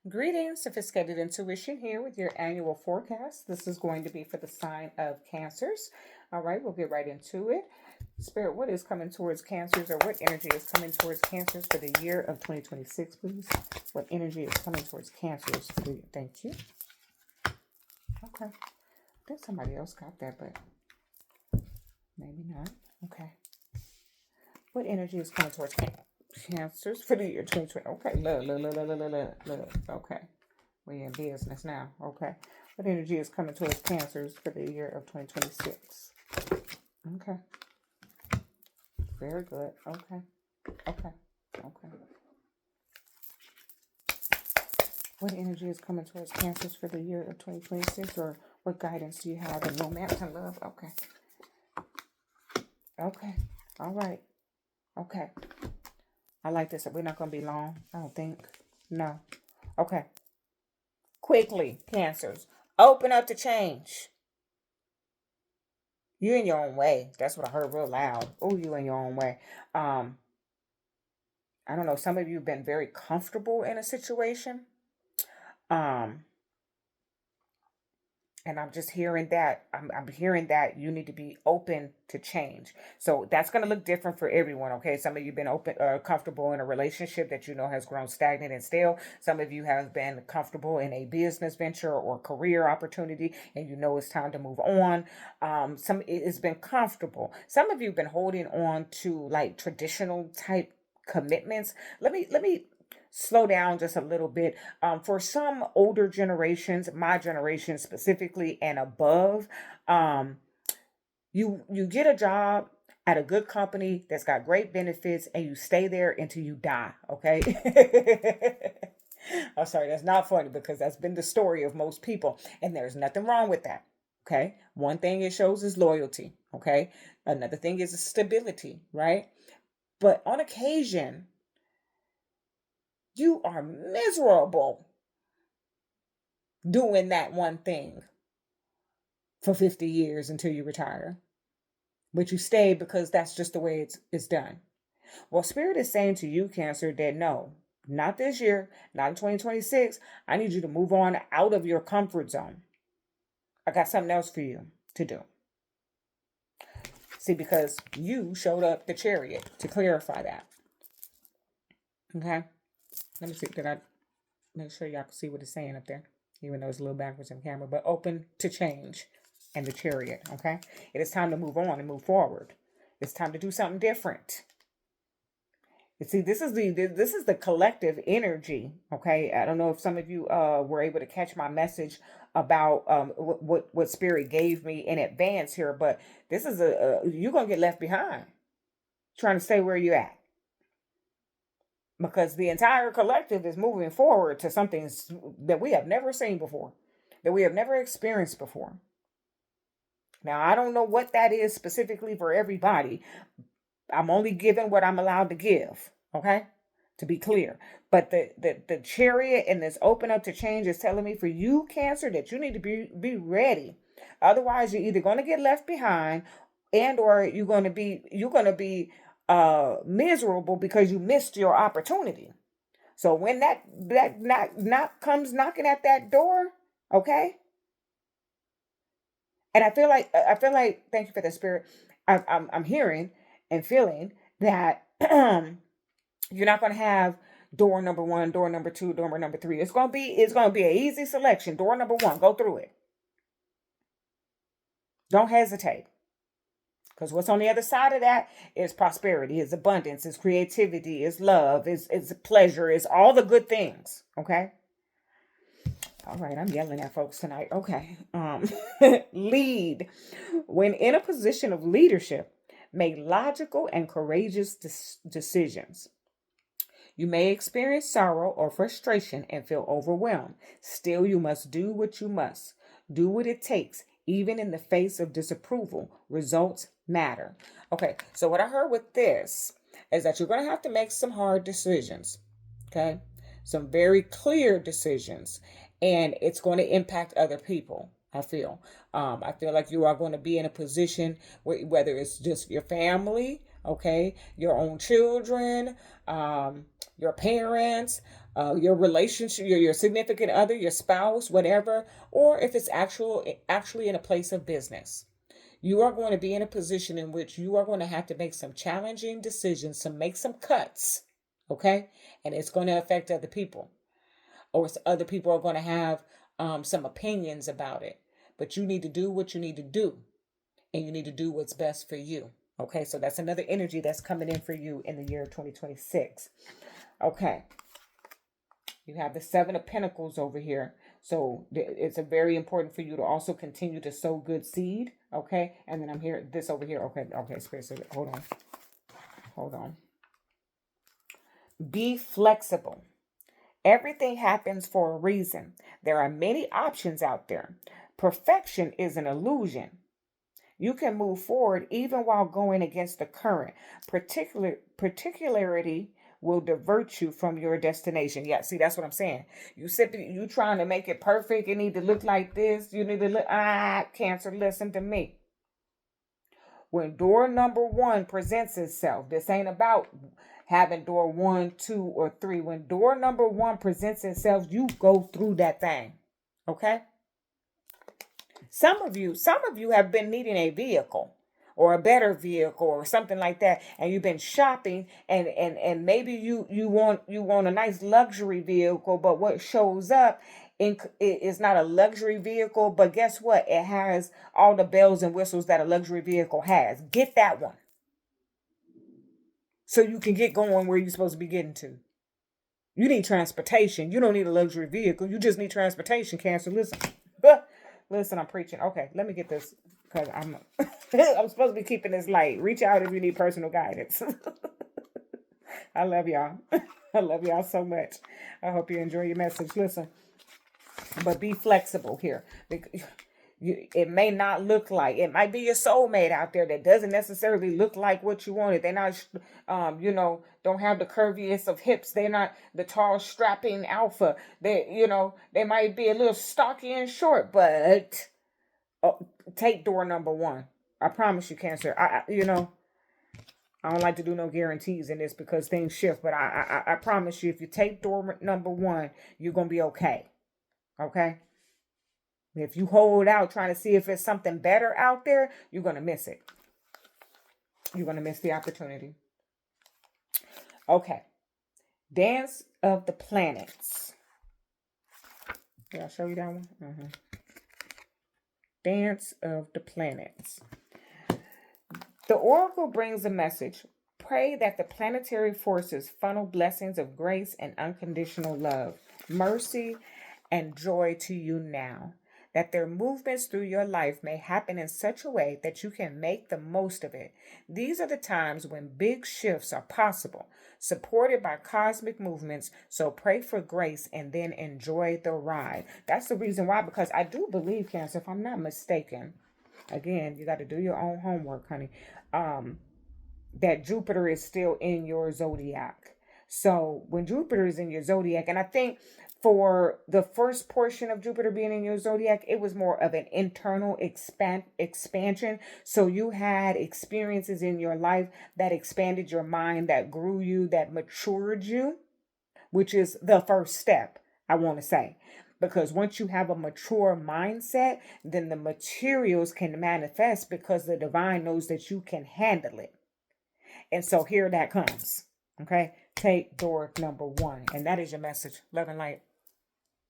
Greetings, Sophisticated Intuition here with your annual forecast. This is going to be for the sign of Cancers. All right, we'll get right into it. Spirit, what is coming towards Cancers, or what energy is coming towards Cancers for the year of 2026, please? What energy is coming towards Cancers for the year? Thank you. Okay. I think somebody else got that, but maybe not. Okay. What energy is coming towards Cancers for the year 2020? Okay, look. Okay. We in business now. Okay. What energy is coming towards Cancers for the year of 2026? Okay. Very good. Okay. Okay. Okay. What energy is coming towards Cancers for the year of 2026? Or what guidance do you have in romance and love? Okay. Okay. All right. Okay. I like this. We're not going to be long, I don't think. No. Okay. Quickly, Cancers. Open up to change. You in your own way. That's what I heard real loud. Oh, you in your own way. Um, I don't know. Some of you have been very comfortable in a situation. Um, and I'm just hearing that. I'm hearing that you need to be open to change. So that's going to look different for everyone. Okay. Some of you have been comfortable in a relationship that you know has grown stagnant and stale. Some of you have been comfortable in a business venture or career opportunity, and you know it's time to move on. It's been comfortable. Some of you have been holding on to like traditional type commitments. Let me slow down just a little bit. For some older generations, my generation specifically and above, um, you get a job at a good company that's got great benefits, and you stay there until you die. Okay. I'm sorry, that's not funny because that's been the story of most people, and there's nothing wrong with that. Okay. One thing it shows is loyalty. Okay. Another thing is stability, right? But on occasion, you are miserable doing that one thing for 50 years until you retire. But you stay because that's just the way it's done. Well, Spirit is saying to you, Cancer, that no, not this year, not in 2026. I need you to move on out of your comfort zone. I got something else for you to do. See, because you showed up the Chariot to clarify that. Okay? Let me see. Did I make sure y'all can see what it's saying up there? Even though it's a little backwards in camera, but open to change and the Chariot. Okay? It is time to move on and move forward. It's time to do something different. You see, this is the collective energy. Okay, I don't know if some of you were able to catch my message about what Spirit gave me in advance here, but this is you're gonna get left behind trying to stay where you're at, because the entire collective is moving forward to something that we have never seen before, that we have never experienced before. Now, I don't know what that is specifically for everybody. I'm only giving what I'm allowed to give, okay? To be clear. But the Chariot and this open up to change is telling me for you, Cancer, that you need to be ready. Otherwise, you're either going to get left behind, and or you're going to be miserable because you missed your opportunity. So when that knock comes knocking at that door, okay? And I feel like thank you for the Spirit. I'm hearing and feeling that you're not going to have door number one, door number two, door number three. It's gonna be an easy selection. Door number one, go through it. Don't hesitate. Because what's on the other side of that is prosperity, is abundance, is creativity, is love, is pleasure, is all the good things. Okay. All right, I'm yelling at folks tonight. Okay. Lead. When in a position of leadership, make logical and courageous decisions. You may experience sorrow or frustration and feel overwhelmed. Still, you must do what you must. Do what it takes, even in the face of disapproval. Results matter. Okay, so what I heard with this is that you're going to have to make some hard decisions. Okay, some very clear decisions, and it's going to impact other people. I feel like you are going to be in a position whether it's just your family, okay, your own children, um, your parents, your relationship, your significant other, your spouse, whatever, or if it's actually in a place of business. You are going to be in a position in which you are going to have to make some challenging decisions, make some cuts, okay? And it's going to affect other people, or other people are going to have some opinions about it. But you need to do what you need to do, and you need to do what's best for you. Okay, so that's another energy that's coming in for you in the year of 2026. Okay, you have the Seven of Pentacles over here. So it's a very important for you to also continue to sow good seed. Okay, and then I'm here, this over here. Okay, Spirit, hold on. Be flexible. Everything happens for a reason. There are many options out there. Perfection is an illusion. You can move forward even while going against the current. Particularity will divert you from your destination. Yeah, see, that's what I'm saying. You trying to make it perfect. It need to look like this. You need to look, Cancer, listen to me. When door number 1 presents itself, this ain't about having door 1, 2, or 3. When door number 1 presents itself, you go through that thing. Okay? Some of you have been needing a vehicle or a better vehicle or something like that, and you've been shopping, and maybe you want a nice luxury vehicle, but what shows up is not a luxury vehicle, but guess what? It has all the bells and whistles that a luxury vehicle has. Get that one so you can get going where you're supposed to be getting to. You need transportation. You don't need a luxury vehicle. You just need transportation, Cancer. Listen. Listen, I'm preaching. Okay, let me get this because I'm I'm supposed to be keeping this light. Reach out if you need personal guidance. I love y'all. I love y'all so much. I hope you enjoy your message. Listen, but be flexible here. It may not look like, it might be your soulmate out there that doesn't necessarily look like what you wanted. They're not, don't have the curviest of hips. They're not the tall, strapping alpha. They might be a little stocky and short, but take door number 1. I promise you, Cancer. I don't like to do no guarantees in this because things shift, but I promise you, if you take door number 1, you're going to be okay. Okay? If you hold out trying to see if there's something better out there, you're going to miss it. You're going to miss the opportunity. Okay. Dance of the Planets. Did I show you that one? Mm-hmm. Dance of the Planets. The oracle brings a message. Pray that the planetary forces funnel blessings of grace and unconditional love, mercy, and joy to you now. That their movements through your life may happen in such a way that you can make the most of it. These are the times when big shifts are possible, supported by cosmic movements, so pray for grace and then enjoy the ride. That's the reason why, because I do believe, Cancer, if I'm not mistaken, again, you got to do your own homework, honey, that Jupiter is still in your zodiac. So when Jupiter is in your zodiac, and I think for the first portion of Jupiter being in your zodiac, it was more of an internal expansion. So you had experiences in your life that expanded your mind, that grew you, that matured you, which is the first step, I want to say. Because once you have a mature mindset, then the materials can manifest because the divine knows that you can handle it. And so here that comes. Okay, take door number 1. And that is your message. Love and light.